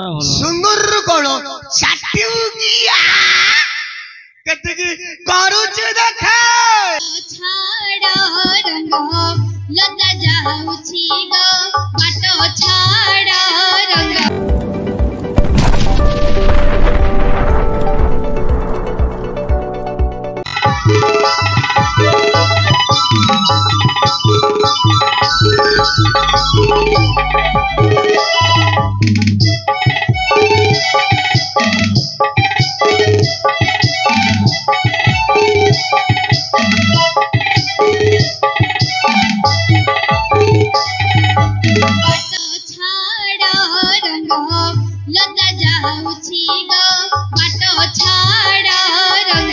सुंदर कौन साटिया कते करूच देखा छाड़ रंग लता जाउछि गो बाटो छाड़ रंग लता जाउछि गो बाटो छाड़ रंग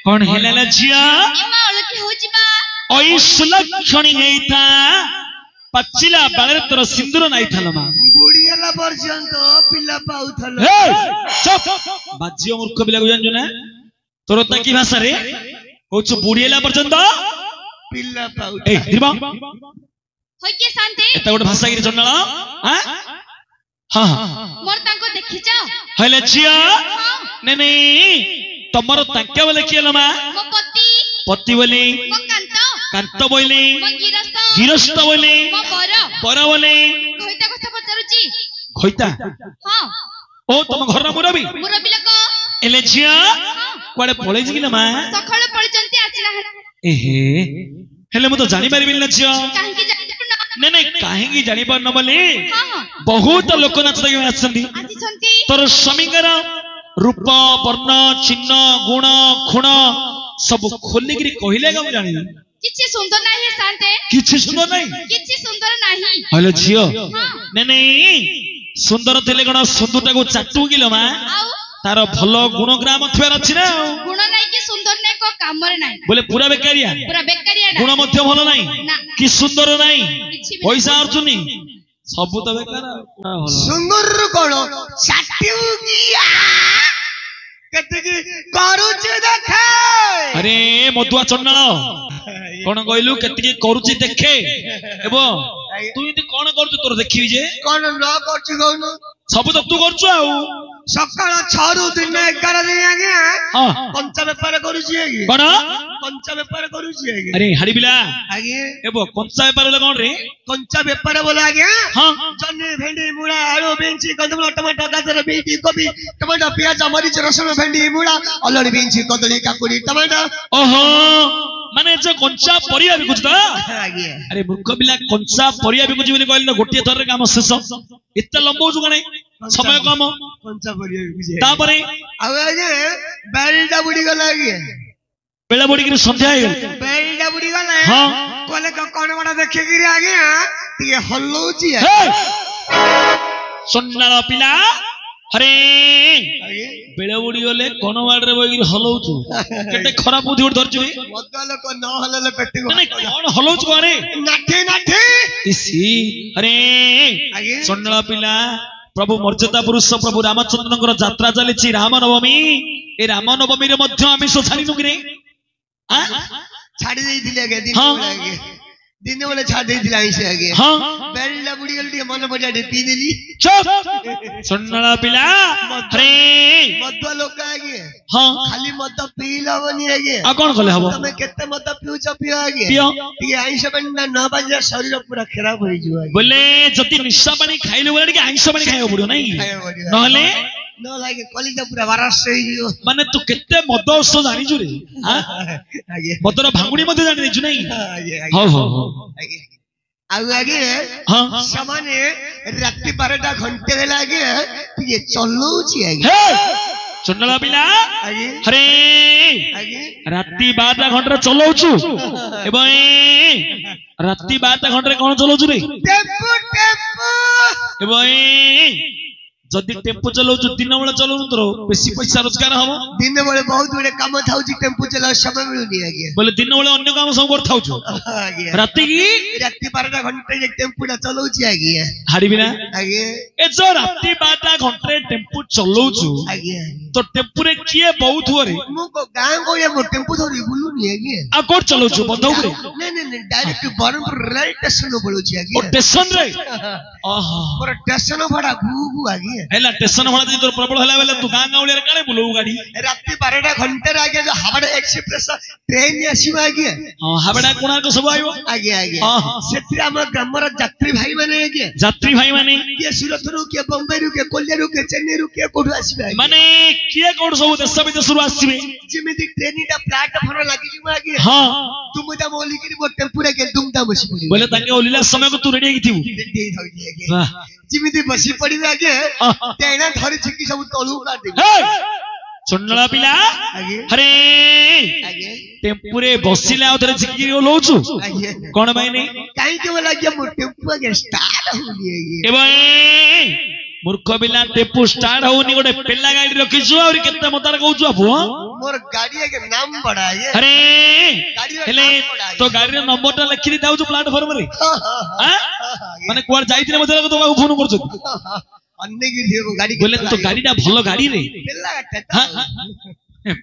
कौन हेला झिया सुलक्षणी हेता पचिला बाले तोर सिंदूर नाइ थालमा बुढ़ियाला पर्यंत पिल्ला पाउथल हे चुप बाजियो मूर्ख बिला जानजो ना तोर ता की भाषा रे कोछु बुढ़ियाला पर्यंत पिल्ला पाउथल ए दिबा होय के शांति एता गोटे भाषा गिरी जन्नाला हां हां मोर तांको देखिछ हेला झिया ने ने तमरो तांके बोले कियला मा मो पति पति बोले मो कांत बोले मो गिरस्थ बोले मो बर बोले घोइता कथा पचारुची घोइता हां ओ तुम घर मुरबी लोक एले झिया कोडे पळे जिगिला मा सखळे पळे जंती आसिना एहे हेले म तो जानि पारिबिल न झिया काहे की जानि ने ने काहे की जानि पर न बोले हां बहुत लोक नाच देखि आछंती तोर स्वामीकर रूप वर्ण चिन्ह गुण खुण सब खोली गिरी कहिले गा जानि किछि सुंदर नाही शांते किछि सुंदर नाही किछि सुंदर नाही हेलो झियो ने ने सुंदर थिले गण सुंदरता को चाटू गिलो मा तार भलो गुण ग्राम थ्वार अछि ना गुण नाही कि सुंदर ने को काम रे नाही बोले पूरा बेकारिया गुण मध्य भलो नाही कि सुंदर नाही पैसा अर्जुनी सब तो बेकार सुंदर कौन साटिया कते करूच देखा अरे मधुआ चंडाल कौन कहलु केतिके करूची देखे एबो तू इति कोन करछु तोर देखिबी जे कोन न करछु गौनु सब तो तू करछु आउ सकाळ 6 रु दिन 11 दिन आगे हां कंचा व्यापार करूची आगे कोन कंचा व्यापार करूची आगे अरे हाडी बिला आगे एबो कंचा व्यापार ले कोन रे कंचा व्यापार बोला आगे हां जन्नी भेंडी मुळा आलू बेंची कंदमूल टमाटर गाजर बीट कोबी टमाटर प्याज मरीच रसुण भेंडी मुळा अलड़ी बेंची कदली काकुड़ी टमाटर ओहो माने जो कंचा परिया बिकुछ त आगे अरे मूर्ख बिला कंचा परिया बिकुछ बोली कहले गोटिए थर रे काम शेष इत्ते लंबो छु कने समय कम पंचा परिया तापरे आगे बेलटा बुड़ी गला आगे बेला बुड़ी की संध्या हो गई बेलटा बुड़ी गला हाँ कोले कौन बड़ा देखे गिरी आगे ये हल्लोची है सुनना पिला हरे आगे बेला बुड़ी गले कोन वाडरे बगिर हलौचु केते खराब बुद्धि उठ धरछु रे मदल को न हलले पेटी को नहीं कोन हलौचु कोरे नाठे नाठे इसी अरे आगे सुनला पिला प्रभु मर्यादा पुरुष प्रभु रामचंद्रଙ୍କର ଯାତ୍ରା ଚାଲିଛି ରାମନବମୀ ଏ ରାମନବମୀ ରେ ମଧ୍ୟ ଆମିଷ ଛାଡ଼ିନୁ କି ରେ ଛାଡ଼ି ଦେଇଥିଲି ଆଜ୍ଞା ଦିନ ବେଳେ ଛାଡ଼ି ଦେଇଥିଲି ଆଇଁଷ ଆଜ୍ଞା ହଁ ବେଲଟା ବୁଡ଼ି ଗଲି ଟିକେ ମନେ ପଡ଼ିଲା ଟିକେ ପିଇ ଦେଲି ଚୁପ ସୁନଲା ପିଲା ଆରେ ମଦ ଲୋକ ଆଜ୍ଞା ହଁ ଖାଲି ମଦ ପିଇଲେ ହବନି ଆଜ୍ଞା ଆଉ କଣ କଲେ ହବ ତମେ କେତେ ମଦ ପିଉଛ ପିଅ ଆଜ୍ଞା ପିଅ ଟିକେ ଆଇଁଷ ପାଣି ନ ବାଜିଲେ ଶରୀର ପୁରା ଖରାପ ହେଇଯିବ ଆଜ୍ଞା ବୋଲେ ଯଦି ନିଶା ପାଣି ଖାଇଲେ ବୋଲେ ଟିକେ ଆଇଁଷ ପାଣି ଖାଇବାକୁ ପଡ଼ିବ ନାଇଁ ନହେଲେ ନ ଲାଗେ କଲିଜା ପୁରା ବାରାସ ହେଇଯିବ ମାନେ ତୁ କେତେ ମଦ ଔଷଧ ଜାଣିଛୁ ରେ ଆଜ୍ଞା ମଦର ଭାଙ୍ଗୁଡ଼ି ମଧ୍ୟ ଜାଣି ଦେଇଛୁ ନାଇଁ ଆଜ୍ଞା ହଉ ହଉ ହଉ ଆଜ୍ଞା ଆଉ ଆଜ୍ଞା ହଁ ସେମାନେ ରାତି 12ଟା ଘଣ୍ଟେ ହେଲା ଆଜ୍ଞା ଟିକେ ଚଲଉଛି ଆଜ୍ଞା ସୁନଲା ପିଲା ଆଜ୍ଞା ହରେ ଆଜ୍ଞା ରାତି 12ଟା ଘଣ୍ଟାରେ ଚଲଉଛୁ ଏବଂ ରାତି 12ଟା ଘଣ୍ଟାରେ କଣ ଚଲଉଛୁ ରେ ଟେମ୍ପୁ ଟେମ୍ପୁ ଏବଂ ଯଦି ଟେମ୍ପୁ ଚଲଉଛୁ ଦିନ ବେଳେ ଚଲଉନୁ ତୋର ବେଶୀ ପଇସା ରୋଜଗାର ହବ ଦିନ ବେଳେ ବହୁତ ଗୁଡେ କାମ ଥାଉଛି ଟେମ୍ପୁ ଚଲା ସମୟ ମିଳୁନି ଆଜ୍ଞା ବୋଲେ ଦିନ ବେଳେ ଅନ୍ୟ କାମ ସବୁ କରିଥାଉଛୁ ଆଜ୍ଞା ରାତି କି ରାତି 12ଟା ଘଣ୍ଟେ ଟେମ୍ପୁଟା ଚଲଉଛି ଆଜ୍ଞା ହାରିବି ନା ଆଜ୍ଞା ଏ ଯୋଉ ରାତି 12ଟା ଘଣ୍ଟାରେ ଟେମ୍ପୁ ଚଲଉଛୁ ଆଜ୍ଞା ତ ଟେମ୍ପୁରେ କିଏ ବହୁଥିବ ରେ ମୁଁ ଗାଁ ଗଳିଆ ମୋ ଟେମ୍ପୁ ଧରି ବୁଲୁନି ଆଜ୍ଞା ଆଉ କୋଉଠି ଚଲଉଛୁ ବନ୍ଧ ଉପରେ ନାଇଁ ଡାଇରେକ୍ଟ ବ୍ରହ୍ମପୁର ରେଳ ଷ୍ଟେସନ ପଳଉଛି ଓ ଆଜ୍ଞା ଷ୍ଟେସନ ରେ ଓହୋ ମୋର ଷ୍ଟେସନ ଭଡା ଘୁ ଆଜ୍ଞା ହେଲା ଷ୍ଟେସନ ଭଡ଼ା ଯଦି ତୋର ପ୍ରବଳ ହେଲା ବେଲେ ତୁ ଗାଁ ଗାଉଳିଆରେ କାଳେ ବୁଲଉ ଗାଡି ରାତି 12ଟା ଘଣ୍ଟାରେ ଆଜ୍ଞା ଯୋଉ ହାବଡ଼ା ଏକ୍ସପ୍ରେସ ଟ୍ରେନ ଆସିବ ଆଜ୍ଞା ହଁ ହାବଡ଼ା କୋଣାର୍କ ସବୁ ଆଇବ ଆଜ୍ଞା ଆଜ୍ଞା ହଁ ସେଥିରେ ଆମ ଗ୍ରାମର ଯାତ୍ରୀ ଭାଇ ମାନେ ଆଜ୍ଞା ଯାତ୍ରୀ ଭାଇ ମାନେ କିଏ ସୁରତରୁ କିଏ ବମ୍ବେରୁ କିଏ କୋଲିଆରୁ କିଏ ଚେନ୍ନାଇରୁ କିଏ କୋଉଠୁ ଆସିବେ ମାନେ କିଏ କୋଉଠୁ ସବୁ ଦେଶ ବିଦେଶରୁ ଆସିବେ ଯେମିତି ଟ୍ରେନଟା ପ୍ଲାଟଫର୍ମ ଲାଗିଯିବ ଆଜ୍ଞା ହଁ ତୁମ ତା ଓଲିକିରି ମୋ ଟେମ୍ପୁରେ ଆଜ୍ଞା ଦୁମଦା ବସି ପଡିବ ବୋଲେ ତାଙ୍କେ ଓଲିଲା ସମୟକୁ ତୁ ରେଡି ହେଇକି ଥିବୁ ଆଜ୍ଞା ଯେମିତି ବସି ପଡିବେ ଆଜ୍ଞା ତେଣା ଧରି ଛିକି ସବୁ ତଳୁ କାଟିବେ ସୁନଲା ପିଲା ଆଜ୍ଞା ହରେ ଆଜ୍ଞା ଟେମ୍ପୁରେ ବସିଲେ ଆଉ ଥରେ ଝିକିରି ଓଲଉଛୁ ଆଜ୍ଞା କଣ ପାଇଁ ନାଇଁ କାହିଁକି ବୋଲେ ଆଜ୍ଞା ମୋ ଟେମ୍ପୁ ଆଜ୍ଞା ଷ୍ଟାର୍ଟ ହଉନି ଆଜ୍ଞା ଏବଂ ମୂର୍ଖ ପିଲା ଟେମ୍ପୁ ଷ୍ଟାର୍ଟ ହଉନି ଗୋଟେ ପେଲା ଗାଡି ରଖିଛୁ ଆହୁରି କେତେ ମତାର କହୁଛୁ ପୁଅ ମୋର ଗାଡି ଆଜ୍ଞା ନାମ ବଡା ଆଜ୍ଞା ଆରେ ହେଲେ ତୋ ଗାଡିର ନମ୍ବରଟା ଲେଖି ଦେଇଥାଉଛୁ ପ୍ଲାଟଫର୍ମରେ ମାନେ କୁଆଡେ ଯାଇଥିଲେ ମଧ୍ୟ ତୋ ପାଖକୁ ଫୋନ କରୁଛନ୍ତି ଗାଡି ବୋଲେ ତୋ ଗାଡିଟା ଭଲ ଗାଡି ରେ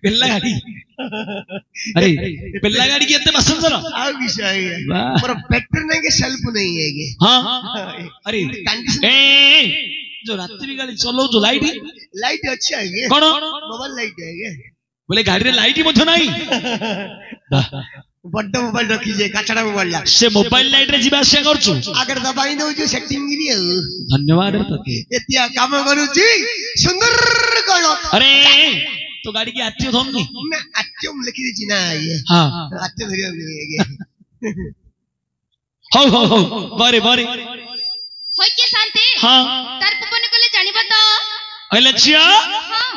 ପେଲା ଗାଡି ଆରେ ପେଲା ଗାଡି କି ଏତେ ପାସେଞ୍ଜର ଆଉ କିଛି ଆଜ୍ଞା ମୋର ପେଟ୍ରୋଲ ନାହିଁ ସେଲ୍ଫ ନାହିଁ ଆଜ୍ଞା ହଁ ଆରେ ଯୋଉ ରାତ୍ରି ଗାଡି ଚଲଉଛୁ ଲାଇଟ୍ ଅଛି ଆଜ୍ଞା କଣ ମୋବାଇଲ ଲାଇଟ୍ ଆଜ୍ଞା ବୋଲେ ଗାଡିରେ ଲାଇଟ୍ ମଧ୍ୟ ନାହିଁ ବଡ ମୋବାଇଲ ରଖିଛେ କାଚଡା ମୋବାଇଲ ସେ ମୋବାଇଲ ଲାଇଟ୍ ରେ ଯିବା ଆସିବା କରୁଛୁ ଆଗରେ ଦବାଇ ଦଉଛୁ ସେଟିଂ କିରି ଆଉ ଧନ୍ୟବାଦ ତତେ ଏତିଆ କାମ କରୁଛି ସୁନ୍ଦର କଣ ଆରେ ତୋ ଗାଡି କି ଆର୍ଟିଓ ଧରୁନି ନା ଆର୍ଟିଓ ମୁଁ ଲେଖି ଦେଇଛି ନା ଆଜ୍ଞା ହଁ ଆର୍ଟିଓ ଧରିବାକୁ ଆଜ୍ଞା ହଉ ହଉ ହଉ ବରେ ବରେ होय के शांति हाँ तार पवन कोले जानिबा तो कहले छिया हां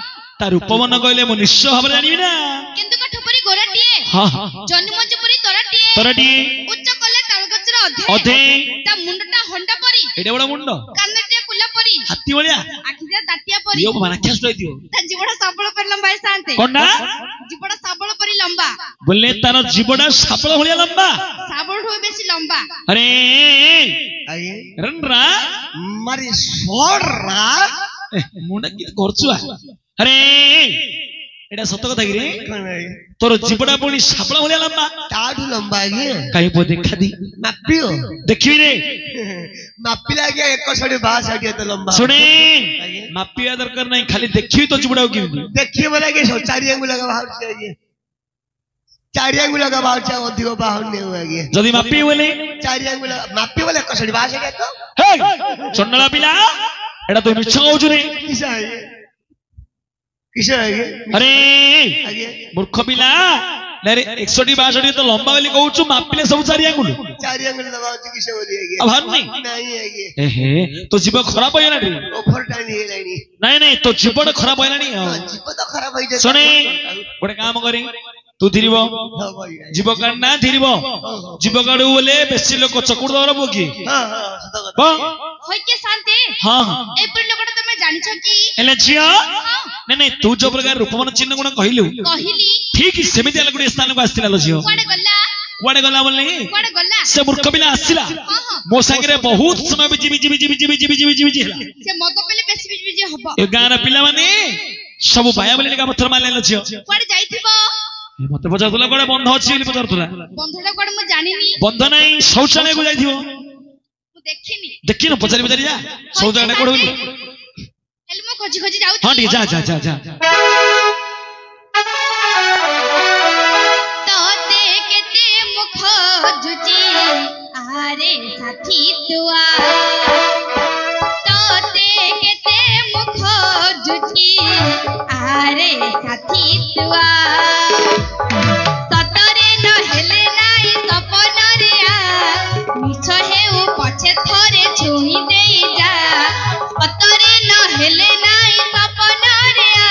तार उपवन कहले मो निश्चय भाବରେ ଜାଣିବି ନା किंतु कठपुरी गोराटिए हां जन्मंजपुरी तोराटिए ତରଟି उच्च कोले तालगचर अधे ଅଧେ ता मुंडटा हंडा परी ଏଡେ ବଡ ମୁଣ୍ଡ कानटे कुला परी ହାତୀ ଭଳିଆ आखिजा ताटिया परी ଇଏ ରାକ୍ଷସ ହେଇଥିବ ता जीवड़ा साबळ पर लंबा है शांति କଣ୍ଡା जीवड़ा साबळ परी लंबा बोले तार जीवड़ा सापळ भଳିଆ लंबा साबळ होय बेसी लंबा अरे ଆଜ୍ଞା रनरा ମାରି ସଡରା ମୁଣ୍ଡା କି କରଛୁ अरे एटा सत कथा कि रे तोर जीवड़ा पुणी सापळ भଳିଆ लंबा ତାଠୁ ଲମ୍ବା ଆଜ୍ଞା କାଇଁ ପो ଦେଖା दी ମାପିବ देखिबी रे ମାପିଲା ଆଜ୍ଞା 162 ଏତେ ଲମ୍ବା सुने मापिया दरकार नहीं खाली देखिबी तो जीवड़ा कि ଦେଖିବ ବୋଲେ ଆଜ୍ଞା ଚାରି ଆଙ୍ଗୁଳ ବାହାରୁଛି ଆଜ୍ଞା ଚାରି ଆଙ୍ଗୁଳ ବାହାରୁଛି ଅଧିକ ବାହାରୁନି ଆଜ୍ଞା जदी मापी बोले ଚାରି ଆଙ୍ଗୁଳ ମାପି ବୋଲେ 162 ଆଜ୍ଞା ତ हे चन्नला पिला एटा तो मिछ कहउछु रे କିସ ଆଜ୍ଞା अरे ଆଜ୍ଞା मूर्ख पिला ନାରେ 61 ତ ଲମ୍ବା ବୋଲି କହୁଛୁ ମାପିଲେ ସବୁ 4 ଆଙ୍ଗୁଲ 4 ଆଙ୍ଗୁଲ ଦବା ଅଛି କିସ ବୋଲି ଆଜ୍ଞା ଆଉ ଭାରୁନି ନାଇଁ ଆଜ୍ଞା ଏହେ ତୋ ଜୀବ ଖରାପ ହେଇଗଲାଣି ଓଭର ଟାଇମ୍ ହେଇଲାଣି ନାଇଁ ତୋ ଜୀବନ ଖରାପ ହେଇଗଲାଣି ଜୀବ ତ ଖରାପ ହେଇଯାଏ ଶୁଣେ ଗୋଟେ କାମ କରି ତୁ ଧିରିବ ଜୀବ କାର୍ଡ ନା ଧିରିବ ଜୀବ କାର୍ଡ ବୋଲେ ବେଶୀ ଲୋକ ଚକୁଡ ଦର ବୋକି ହୋଇକେ ଶାନ୍ତି ହଁ ଏପରି ଲୋକଟା ତମେ ଜାଣିଛ କି ହେଲେ ଝିଅ ନାଇଁ ତୁ ଯୋଉ ପ୍ରକାର ରୂପମାନ ଚିହ୍ନ ଗୁଣ କହିଲୁ କହିଲି ଠିକ ସେମିତି ହେଲେ ଗୋଟେ ସ୍ଥାନକୁ ଆସିଥିଲା ଝିଅ କୁଆଡେ ଗଲା ବୋଲି ସେ ମୂର୍ଖ ପିଲା ଆସିଲା ମୋ ସାଙ୍ଗରେ ବହୁତ ସମୟ ଯିବି ହେଲା ସେ ମଦ ପିଲେ ବେଶୀ ବିଜି ହବ ଏ ଗାଁର ପିଲାମାନେ ସବୁ ବାୟା ବୋଲି ପଥର ମାରିଲେ ଝିଅ କୁଆଡେ ଯାଇଥିବ ମତେ ପଚାରୁଥିଲା କୁଆଡେ ବନ୍ଧ ଅଛି ବୋଲି ପଚାରୁଥିଲା ବନ୍ଧଟା କୁଆଡେ ମୁଁ ଜାଣିନି ବନ୍ଧ ନାହିଁ ଶୌଚାଳୟକୁ ଯାଇଥିବ ମୁଁ ଦେଖିନି ଦେଖିନ ପଚାରି ଯା ଶୌଚାଳୟ କୋଉଠି ବୋଲି ହେଲେ ମୁଁ ଖୋଜି ଖୋଜି ଯାଉଛି ହଁ ଟିକେ ଯା ତତେ କେତେ ମୁଖ ଖୋଜୁଛି ଆରେ ସାଥୀ ତୁଆ ତତେ କେତେ ମୁଖ ଖୋଜୁଛି ଆରେ ସାଥୀ ତୁଆ ସତରେ ନ ହେଲେ ନାଇଁ ସପନରେ ଆ ମିଛ ହେଉ ପଛେ ଥରେ ଛୁଇଁ ଦେଇ ଯା ସତରେ ନ ହେଲେ ନାଇଁ ସପନରେ ଆ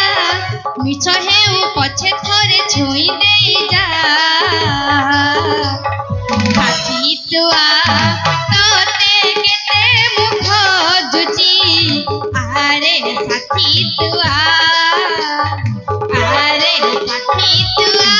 ମିଛ ହେଉ ପଛେ ଥରେ ଛୁଇଁ ଦେଇ ଯା ସାଥୀ ତୁଆ ତତେ କେତେ ମୁଖ ଖୋଜୁଛି ଆରେ ସାଥୀ ତୁଆ ଆରେ ସାଥୀ ତୁଆ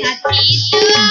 साथी तुआ